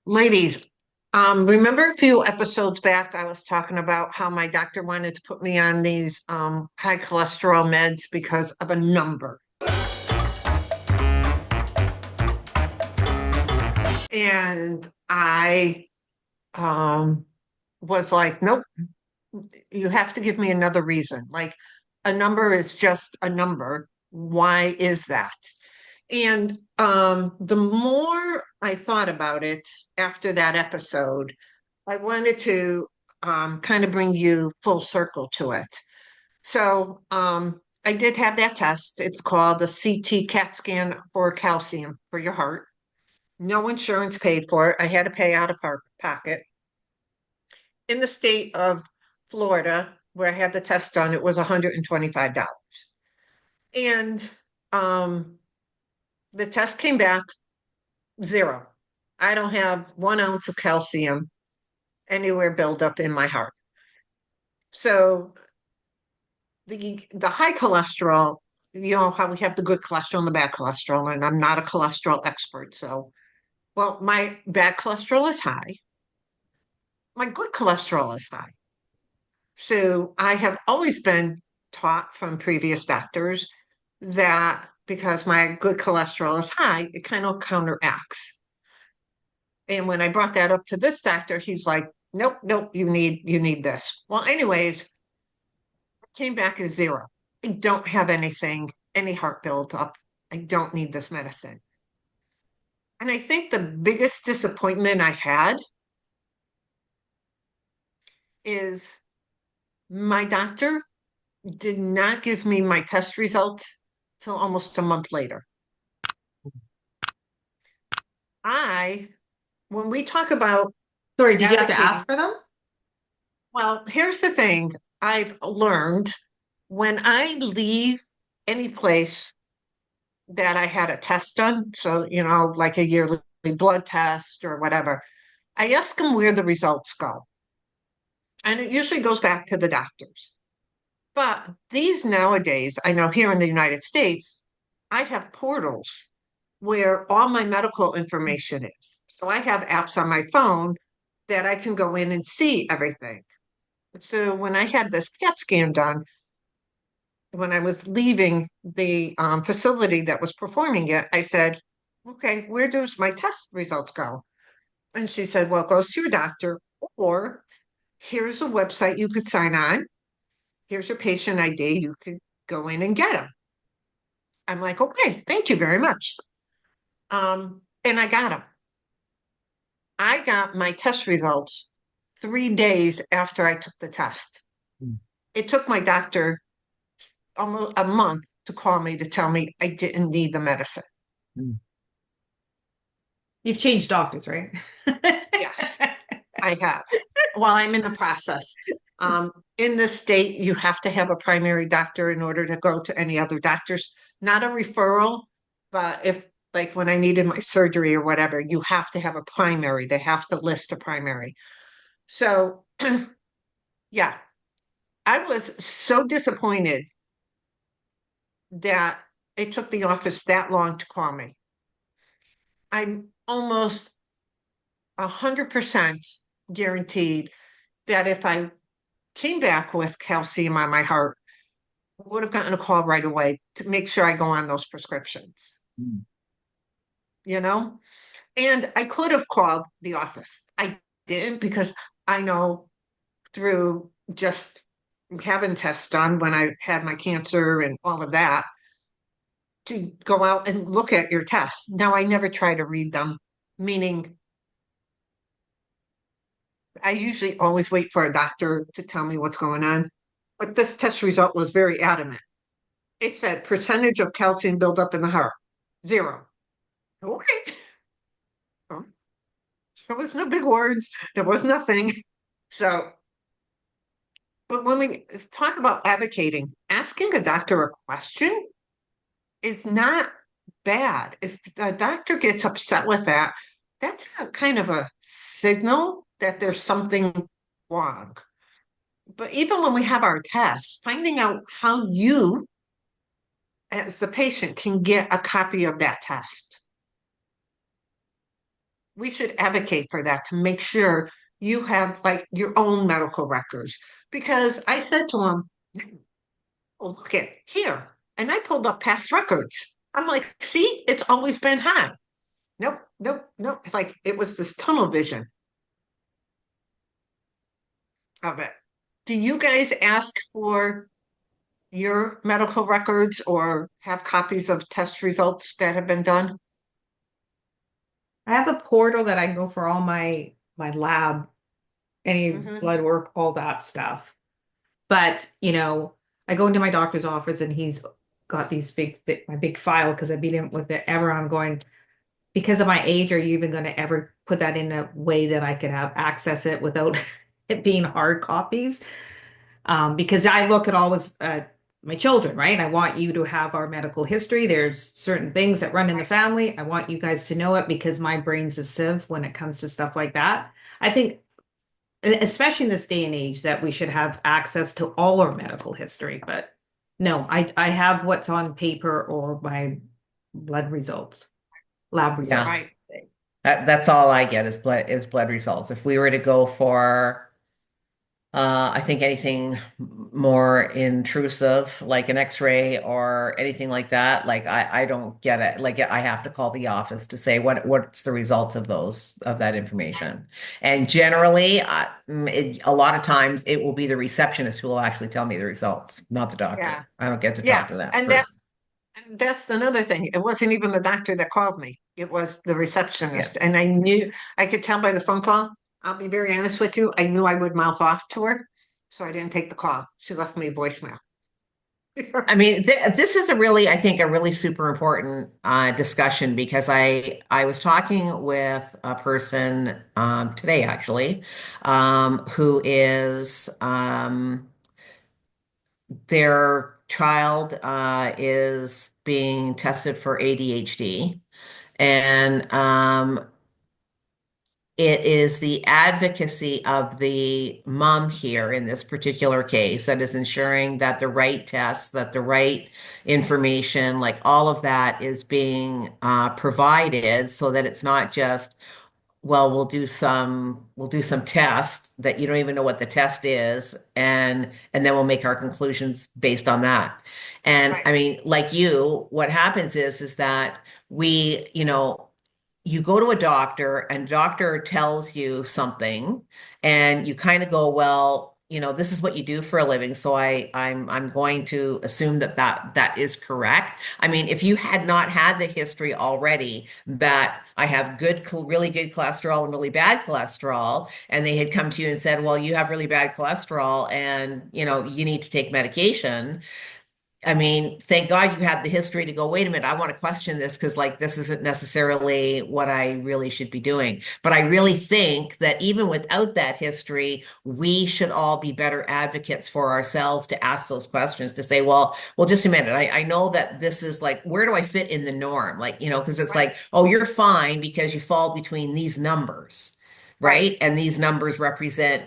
Ladies, remember a few episodes back, I was talking about how my doctor wanted to put me on these high cholesterol meds because of a number. And I um, was like, nope, you have to give me another reason. Like, a number is just a number. Why is that? And the more I thought about it after that episode, I wanted to kind of bring you full circle to it. So I did have that test. It's called a CT CAT scan for calcium for your heart. No insurance paid for it. I had to pay out of pocket. In the state of Florida, where I had the test done, it was $125. And um, the test came back zero. I don't have 1 ounce of calcium anywhere built up in my heart. So the high cholesterol, you know how we have the good cholesterol and the bad cholesterol, and I'm not a cholesterol expert. So, well, my bad cholesterol is high. My good cholesterol is high. So I have always been taught from previous doctors that because my good cholesterol is high, it kind of counteracts. And when I brought that up to this doctor, he's like, nope, nope, you need this. Well, anyways, came back as zero. I don't have anything, any heart buildup. I don't need this medicine. And I think the biggest disappointment I had is my doctor did not give me my test results till almost a month later. I, when we talk about Sorry, did you have to advocating, ask for them? well, here's the thing I've learned when I leave any place that I had a test done, so, like a yearly blood test or whatever, I ask them where the results go. And it usually goes back to the doctors. But these nowadays, I know here in the United States, I have portals where all my medical information is. So I have apps on my phone that I can go in and see everything. So when I had this CAT scan done, when I was leaving the facility that was performing it, I said, okay, where does my test results go? And she said, well, it goes to your doctor, or here's a website you could sign on. Here's your patient ID. You could go in and get them. I'm like, okay, thank you very much. And I got them. I got my test results 3 days after I took the test. Mm. It took my doctor almost a month to call me to tell me I didn't need the medicine. Mm. You've changed doctors, right? Yes, I have. While I'm in the process. In this state, you have to have a primary doctor in order to go to any other doctors, not a referral, but if like when I needed my surgery or whatever, you have to have a primary. They have to list a primary. So, yeah, I was so disappointed that it took the office that long to call me. I'm almost 100% guaranteed that if I came back with calcium on my heart, I would have gotten a call right away to make sure I go on those prescriptions, Mm. you know? And I could have called the office. I didn't because I know through just having tests done when I had my cancer and all of that to go out and look at your tests. Now, I never try to read them, meaning I usually always wait for a doctor to tell me what's going on. But this test result was very adamant. It said percentage of calcium buildup in the heart, zero. Okay. Well, there was no big words. There was nothing. So, but when we talk about advocating, asking a doctor a question is not bad. If the doctor gets upset with that, that's a kind of a signal that there's something wrong. But even when we have our tests, finding out how you, as the patient, can get a copy of that test. we should advocate for that to make sure you have like your own medical records. Because I said to him, oh, look at here. And I pulled up past records. I'm like, see, it's always been high. Nope, nope, nope. Like it was this tunnel vision of it. Do you guys ask for your medical records or have copies of test results that have been done? I have a portal that I go for all my lab, any Hmm. blood work, all that stuff. But, I go into my doctor's office and he's got these my big file because I beat him with it ever. I'm going, because of my age, are you even going to ever put that in a way that I could have access it without it being hard copies? Because I look at always my children, right? I want you to have our medical history. There's certain things that run in the Right. family. I want you guys to know it because my brain's a sieve when it comes to stuff like that. I think, especially in this day and age, that we should have access to all our medical history. But no, I have what's on paper or my blood results, lab results. Yeah. Right. That's all I get is blood results. If we were to go for I think anything more intrusive, like an X-ray or anything like that, like I don't get it. Like I have to call the office to say what's the results of that information. And generally, a lot of times it will be the receptionist who will actually tell me the results, not the Yeah. doctor. I don't get to Yeah. talk to that And that person. and that's another thing. It wasn't even the doctor that called me. It was the Yeah. receptionist. And I knew I could tell by the phone call. I'll be very honest with you. I knew I would mouth off to her. So I didn't take the call. She left me a voicemail. I mean, this is I think, a really super important discussion because I was talking with a person today actually, who is their child is being tested for ADHD, and it is the advocacy of the mom here in this particular case that is ensuring that the right tests, that the right information, like all of that is being provided so that it's not just, well, we'll do some test that you don't even know what the test is, and then we'll make our conclusions based on that. And Right. I mean, like you, what happens is that you go to a doctor and doctor tells you something and you kind of go, well, this is what you do for a living, so I'm going to assume that is correct. I mean, if you had not had the history already that I have really good cholesterol and really bad cholesterol, and they had come to you and said, well, you have really bad cholesterol and you need to take medication. I mean, thank God you had the history to go, wait a minute, I want to question this because, like, this isn't necessarily what I really should be doing. But I really think that even without that history, we should all be better advocates for ourselves to ask those questions, to say, well, just a minute. I know that this is like, where do I fit in the norm? Like, because it's Right. like, oh, you're fine because you fall between these numbers, Right. right? And these numbers represent,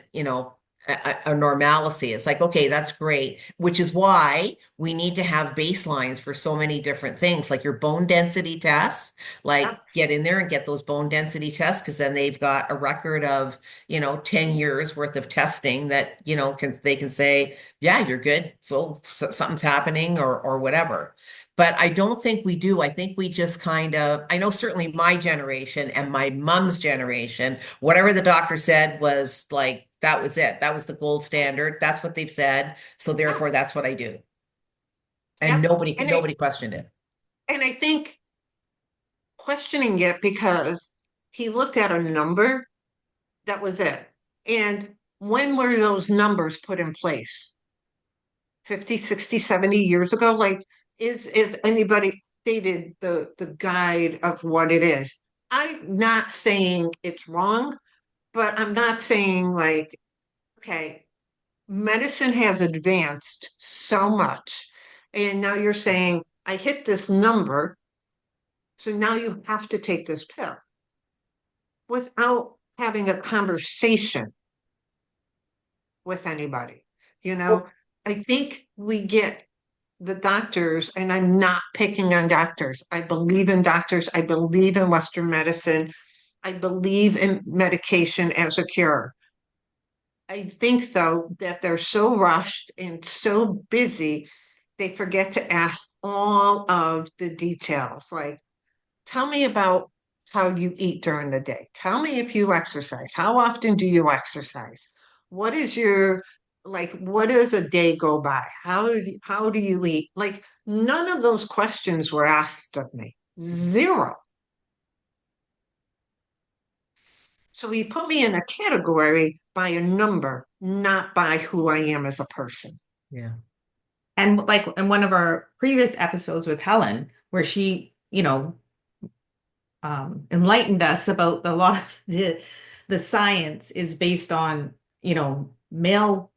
a normalcy. It's like, okay, that's great, which is why we need to have baselines for so many different things, like your bone density tests. Yep. Like, get in there and get those bone density tests because then they've got a record of, 10 years worth of testing that, they can say, yeah, you're good. So something's happening or whatever. But I don't think we do. I think we just I know certainly my generation and my mom's generation, whatever the doctor said was like, that was it. That was the gold Right. standard. That's what they've said. So Yep. therefore, that's what I do. And Yep. nobody And nobody questioned it. I think questioning it because he looked at a number, that was it. And when were those numbers put in place? 50, 60, 70 years ago? Like, is anybody stated the guide of what it is? I'm not saying it's wrong, but I'm not saying like, okay, medicine has advanced so much. And now you're saying, I hit this number, so now you have to take this pill without having a conversation with anybody. You know, I think we get the doctors, and I'm not picking on doctors. I believe in doctors. I believe in Western medicine. I believe in medication as a cure. I think, though, that they're so rushed and so busy, they forget to ask all of the details. Like, tell me about how you eat during the day. Tell me if you exercise. How often do you exercise? What is your, like, what does a day go by? How do you eat? Like, none of those questions were asked of me. Zero. So he put me in a category by a number, not by who I am as a person. Yeah. And like in one of our previous episodes with Helen, where she, enlightened us about a lot of the science is based on, male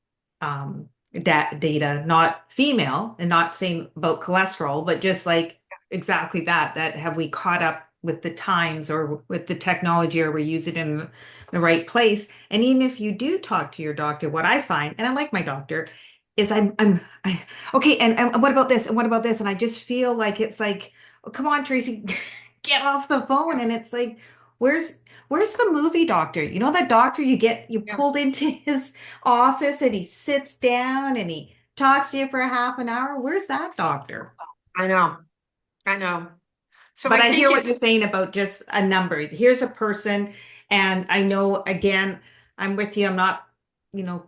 data, not female, and not saying about cholesterol, but just like exactly that have we caught up with the times or with the technology, or we use it in the right place. And even if you do talk to your doctor, what I find, and I like my doctor, is okay, and what about this? And what about this? And I just feel like it's like, oh, come on, Tracy, get off the phone. Yeah, And it's like, where's where's the movie doctor? You know, that doctor you yeah, pulled into his office and he sits down and he talks to you for a half an hour. Where's that doctor? I know, I know. So But I I think hear what it's you're saying about just a number. Here's a person, and I know again, I'm with you. I'm not, you know,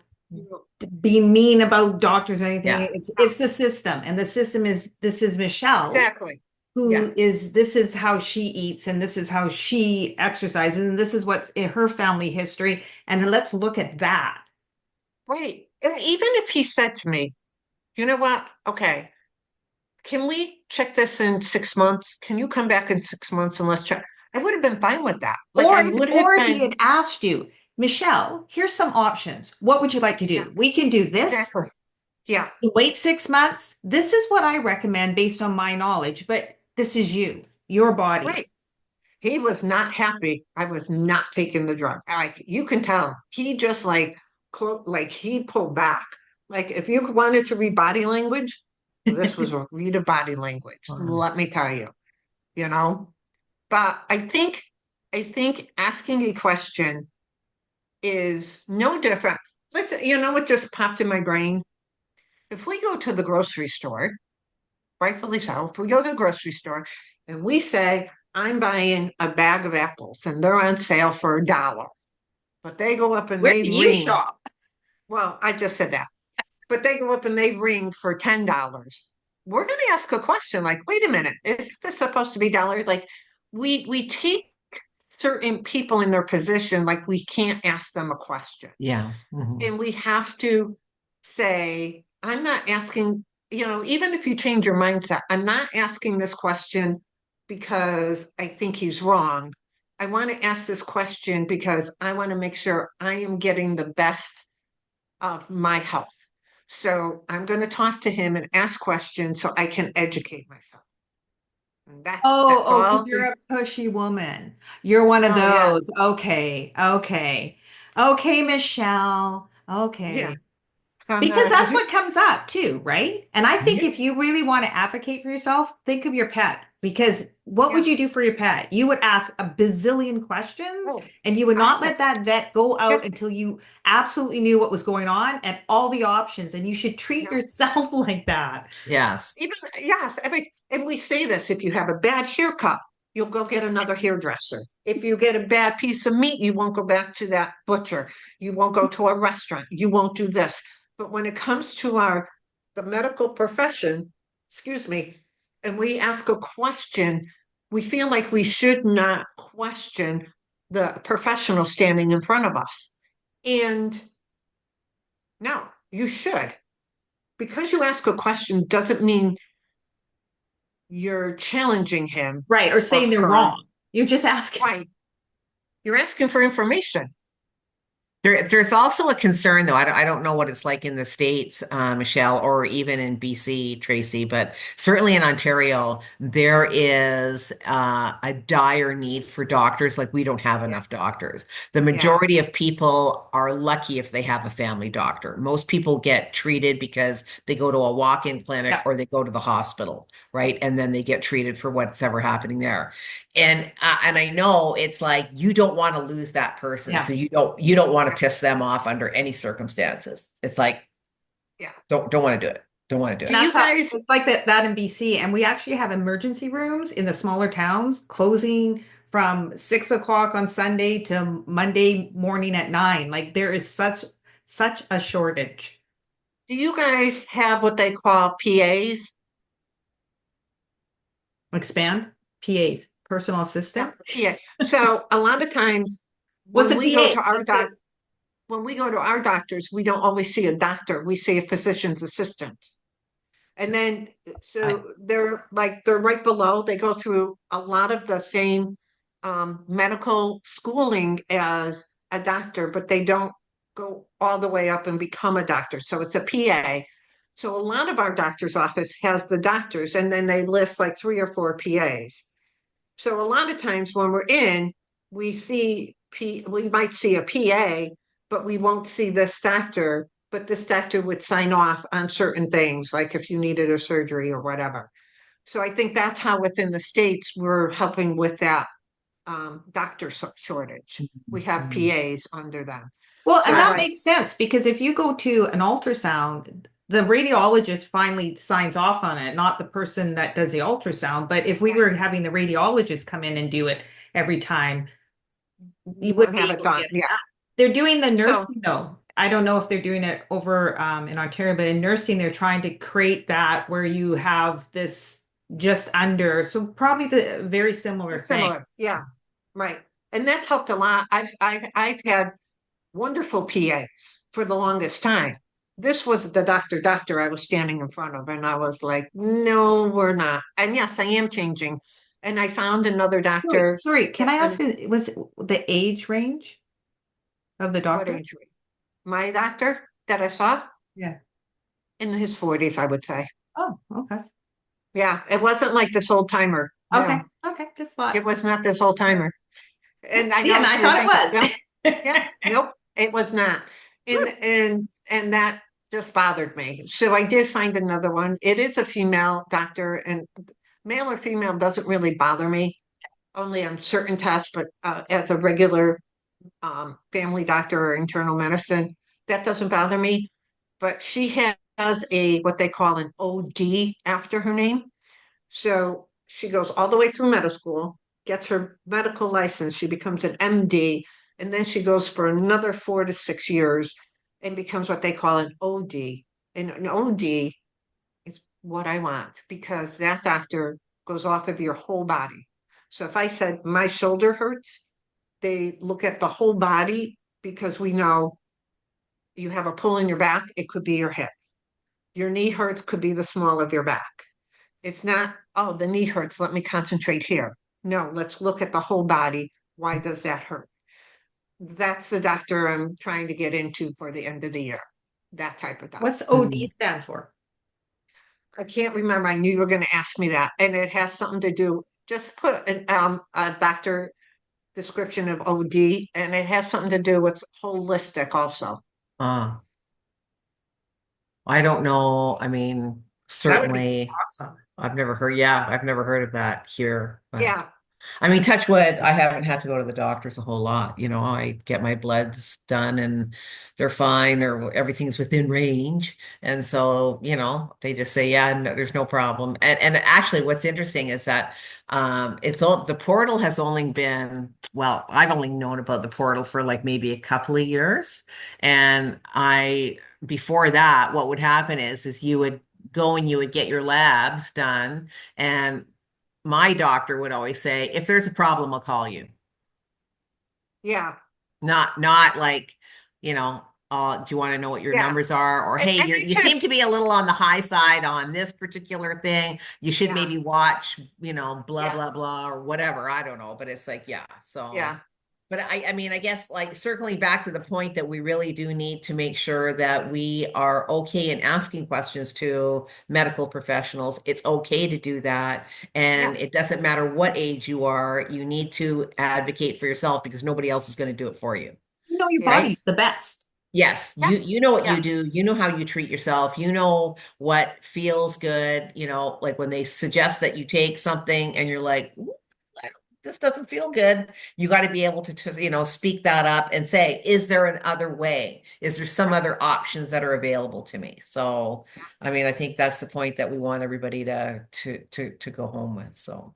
being mean about doctors or anything. Yeah. It's the system, and the system is this is Michelle, exactly. Yeah, who is this is how she eats, and this is how she exercises, and this is what's in her family history, and let's look at that. right. And even if he said to me, you know what? Okay, can we check this in 6 months? Can you come back in 6 months and let's check? I would have been fine with that. Like I would have Or if he been, had asked you, Michelle, here's some options. What would you like to yeah, do? We can do this. exactly. Yeah, Wait 6 months. This is what I recommend based on my knowledge, but this is you, your body. right. He was not happy. I was not taking the drug. Like you can tell, he just like he pulled back. Like if you wanted to read body language, this was a read of body language. Wow. Let me tell you, you know. But I think asking a question is no different. You know what just popped in my brain? If we go to the grocery store, rightfully so, if we go to the grocery store and we say, I'm buying a bag of apples and they're on sale for $1, but they go up and Where they do you ring. shop? Well, I just said that, but they go up and they ring for $10. We're going to ask a question like, wait a minute, is this supposed to be dollars? Like we take certain people in their position, like we can't ask them a question. Yeah. Mhm. And we have to say, I'm not asking, even if you change your mindset, I'm not asking this question because I think he's wrong. I want to ask this question because I want to make sure I am getting the best of my health. So I'm going to talk to him and ask questions so I can educate myself. And that's Because all. you're a pushy woman. You're one of Oh yeah, those. Okay, okay. Okay, Michelle. yeah. Okay. I'm Because not. that's what comes up too, right? And I think Yeah, if you really want to advocate for yourself, think of your pet. Because what yeah. would you do for your pet? You would ask a bazillion questions Oh, and you would I, not let that vet go yeah, out until you absolutely knew what was going on and all the options. And you should treat yeah. yourself like that. Yes. Even yes, I mean, and we say this: if you have a bad haircut, you'll go get another hairdresser. If you get a bad piece of meat, you won't go back to that butcher. You won't go to a restaurant. You won't do this. But when it comes to the medical profession, excuse me, and we ask a question, we feel like we should not question the professional standing in front of us. And no, you should. Because you ask a question doesn't mean you're challenging him Right. Or or saying they're her. wrong. You're just asking. Right. You're asking for information. There's also a concern, though. I don't know what it's like in the States, Michelle, or even in BC, Tracy, but certainly in Ontario, there is a dire need for doctors. Like, we don't have Yeah, enough doctors. The yeah, majority of people are lucky if they have a family doctor. Most people get treated because they go to a walk-in clinic Yeah. or they go to the hospital, right? And then they get treated for what's ever happening there. And I know it's like you don't want to lose that person, Yeah. so you don't want to yeah, piss them off under any circumstances. It's like yeah. don't want to do it. Don't want to do Do it. you That's how guys, it's like that in BC. And we actually have emergency rooms in the smaller towns closing from 6 o'clock on Sunday to Monday morning at 9. Like there is such a shortage. do you guys have what they call PAs? Expand PAs, personal Yeah, assistant. PA. So a lot of times What's when a we go PA? to our What's it? when we go to our doctors, we don't always see a doctor. We see a physician's assistant. And then, I, so they're right below, they go through a lot of the same medical schooling as a doctor, but they don't go all the way up and become a doctor. So it's a PA. So a lot of our doctor's office has the doctors and then they list like three or four PAs. So a lot of times when we're in, we might see a PA, but we won't see this doctor, but this doctor would sign off on certain things, like if you needed a surgery or whatever. So I think that's how within the States we're helping with that doctor shortage. We have Mhm. PAs under them. well, and So that I, like, makes sense because if you go to an ultrasound, the radiologist finally signs off on it, not the person that does the ultrasound. But if we right, were having the radiologist come in and do it every time, we you would won't be have it able to done. get Yeah. that. They're doing the So nursing though. I don't know if they're doing it over in Ontario, but in nursing, they're trying to create that where you have this just under. So probably the very similar thing. similar. Yeah. Right. And that's helped a lot. I've had wonderful PAs for the longest time. This was the doctor I was standing in front of, and I was like, no, we're not. And yes, I am changing. And I found another Sorry, doctor sorry, can I that's ask, been was it the age range of the what doctor? age? My doctor that I saw Yeah. in his 40s, I would say. Oh, okay. Yeah, it wasn't like this old timer. Okay. No, Okay. Just it thought. was not this old Yeah. timer. And I Yeah, know and what I you were thinking. thought No, it yeah, was. nope, it was not. And that just bothered me. So I did find another one. It is a female doctor, and male or female doesn't really bother me, only on certain tests, but as a regular family doctor or internal medicine, that doesn't bother me. But she has a what they call an OD after her name. So she goes all the way through medical school, gets her medical license, she becomes an MD, and then she goes for another 4 to 6 years and becomes what they call an OD. And an OD is what I want because that doctor goes off of your whole body. So if I said my shoulder hurts, they look at the whole body because we know you have a pull in your back, it could be your hip. Your knee hurts, could be the small of your back. It's not, oh, the knee hurts. Let me concentrate here. No, let's look at the whole body. Why does that hurt? That's the doctor I'm trying to get into for the end of the year. That type of doctor. What's OD stand for? I can't remember. I knew you were going to ask me that. And it has something to do, just put a doctor description of OD, and it has something to do with holistic also. uh, I don't know. I mean, That would be certainly, awesome. I've never heard. Yeah, I've never heard of that here, but. Yeah, I mean, touch wood, I haven't had to go to the doctors a whole lot. I get my bloods done and they're fine. Everything's within range. And so, they just say, yeah, no, there's no problem. And actually what's interesting is that the portal has only been, well, I've only known about the portal for like maybe a couple of years. And before that, what would happen is you would go and you would get your labs done and my doctor would always say, if there's a problem, I'll call you. yeah, Not like, do you want to know what your yeah. numbers are? Or, And hey, they you can, seem to be a little on the high side on this particular thing. You should yeah, maybe watch, blah, yeah, blah, blah, or whatever. I don't know. But it's like, yeah. So yeah. But I mean, I guess like circling back to the point that we really do need to make sure that we are okay in asking questions to medical professionals. It's okay to do that. Yeah. And it doesn't matter what age you are, you need to advocate for yourself because nobody else is going to do it for you. You know your Yes. body Right? the best. Yes, Yes. you know what you Yeah. do, you know how you treat yourself, you know what feels good, like when they suggest that you take something and you're like, "Ooh, this doesn't feel good." You got to be able to speak that up and say, is there an other way? Is there some other options that are available to me? So, I mean, I think that's the point that we want everybody to go home with. So,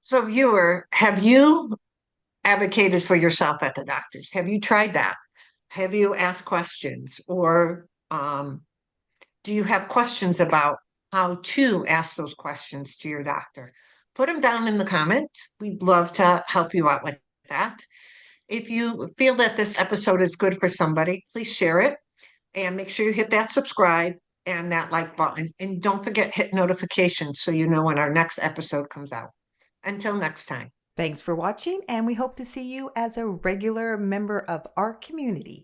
So, viewer, have you advocated for yourself at the doctor's? Have you tried that? Have you asked questions? Or do you have questions about how to ask those questions to your doctor? Put them down in the comments. We'd love to help you out with that. If you feel that this episode is good for somebody, please share it and make sure you hit that subscribe and that like button. And don't forget, hit notifications so you know when our next episode comes out. Until next time. Thanks for watching, and we hope to see you as a regular member of our community.